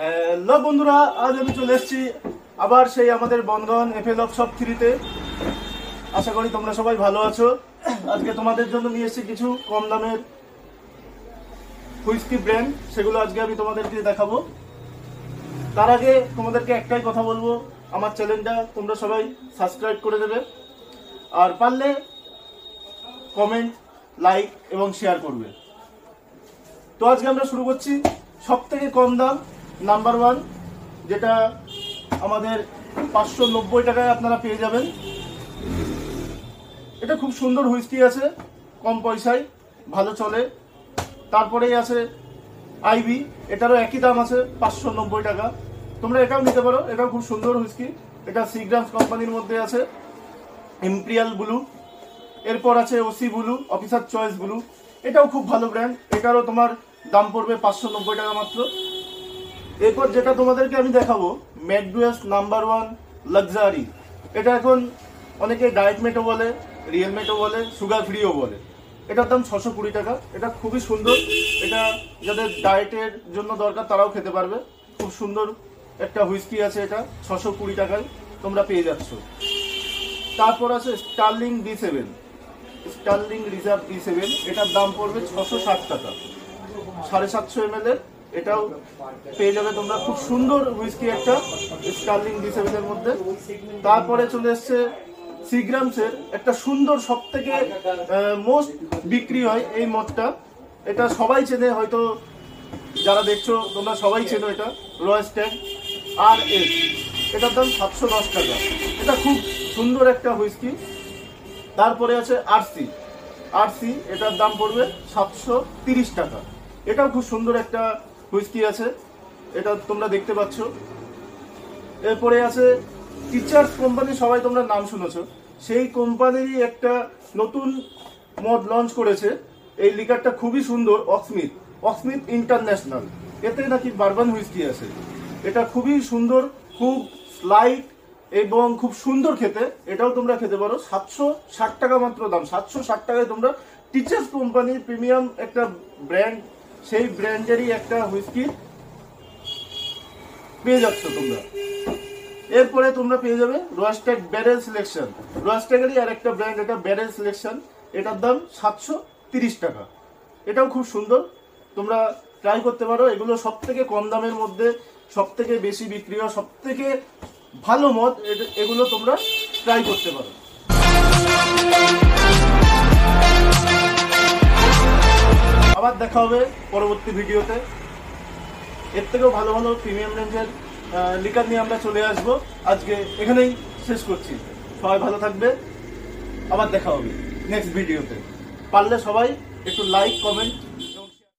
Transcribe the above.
Hello বন্ধুরা, আজ আমি চলে এসেছি আবার সেই আমাদের বন্ধন এফএল অফ শপ 3-তে। আশা করি তোমরা সবাই ভালো আছো। আজকে তোমাদের জন্য নিয়ে এসেছি কিছু কম দামের হুইস্কি ব্র্যান্ড, সেগুলো আজকে আমি তোমাদেরকে দেখাবো। তার আগে তোমাদেরকে একটাই কথা বলবো, আমার চ্যানেলটা তোমরা সবাই সাবস্ক্রাইব করে দেবে, আর পারলে কমেন্ট, লাইক এবং শেয়ার করবে। তো আজকে আমরা শুরু করছি সব থেকে কম দাম নাম্বার 1, যেটা আমাদের 590 টাকায় আপনারা পেয়ে যাবেন। এটা খুব সুন্দর হুইস্কি আছে, কম পয়সায় ভালো চলে। তারপরেই আছে আইবি, এটারও একই দাম আছে 590 টাকা। তোমরা এটাও নিতে পারো, এটাও খুব সুন্দর হুইস্কি। এটা সিগ্রামস কোম্পানির মধ্যে আছে। ইম্পেরিয়াল ব্লু, এরপর আছে OC blue, officer choice blue, এটাও খুব ভালো ব্র্যান্ড। এটারও তোমার দাম পড়বে 590 টাকা মাত্র। এরপর যেটা তোমাদেরকে আমি দেখাবো, ম্যাকডুয়েস নাম্বার 1 লাক্সারি। এটা এখন অনেকে ডায়েট মেটও বলে, রিয়েল মেটও বলে, সুগার ফ্রিও বলে। এটার দাম 620 টাকা। এটা খুবই সুন্দর, এটা যাদের ডায়েটের জন্য দরকার তারাও খেতে পারবে। খুব সুন্দর একটা হুইস্কি আছে, এটা 620 টাকায় তোমরা পেয়ে যাচ্ছ। তারপর আছে Sterling D7, Sterling reserve D7, এটার দাম পড়বে 660 টাকা, 750 ml এর। এটাও পেয়ে যাবে তোমরা, খুব সুন্দর হুইস্কি একটা স্টার্লিং D7 এর মধ্যে। তারপরে চলে এসছে সিগ্রামসের একটা সুন্দর, সব থেকে মোস্ট বিক্রি হয় এই মদটা। এটা সবাই চেনে, হয়তো যারা দেখছো তোমরা সবাই চেনো এটা, রয়্যালস্ট্যাগ RS। এটার দাম 710 টাকা। এটা খুব সুন্দর একটা হুইস্কি। তারপরে আছে RC, এটার দাম পড়বে 730 টাকা। এটাও খুব সুন্দর একটা হুইস্কি আছে, এটা তোমরা দেখতে পাচ্ছ। এরপরে আছে টিচার্স কোম্পানি, সবাই তোমরা নাম শুনেছো। সেই কোম্পানিরই একটা নতুন মদ লঞ্চ করেছে। এই লিকারটা খুবই সুন্দর, অক্সমিথ ইন্টারন্যাশনাল। এতে নাকি বারবান হুইস্কি আছে। এটা খুবই সুন্দর, খুব স্লাইট এবং খুব সুন্দর খেতে। এটাও তোমরা খেতে পারো, 760 টাকা মাত্র দাম। 760 টাকায় তোমরা টিচার্স কোম্পানির প্রিমিয়াম একটা ব্র্যান্ড, সেই ব্র্যান্ডেরই একটা হুইস্কি পেয়ে যাচ্ছ তোমরা। এরপরে তোমরা পেয়ে যাবে রয়্যালস্ট্যাগ ব্যারেল সিলেকশন। রয়্যালস্ট্যাগেরই আর একটা ব্র্যান্ড, এটা ব্যারেল সিলেকশন। এটার দাম 730 টাকা। এটাও খুব সুন্দর, তোমরা ট্রাই করতে পারো। এগুলো সব থেকে কম দামের মধ্যে সব থেকে বেশি বিক্রি হয়, সব থেকে ভালো মদ। এগুলো তোমরা ট্রাই করতে পারো। আবার দেখা হবে পরবর্তী ভিডিওতে। এর থেকেও ভালো ভালো প্রিমিয়াম রেঞ্জের লিকার নিয়ে আমরা চলে আসবো। আজকে এখানেই শেষ করছি। সবাই ভালো থাকবে, আবার দেখা হবে নেক্সট ভিডিওতে। পারলে সবাই একটু লাইক, কমেন্ট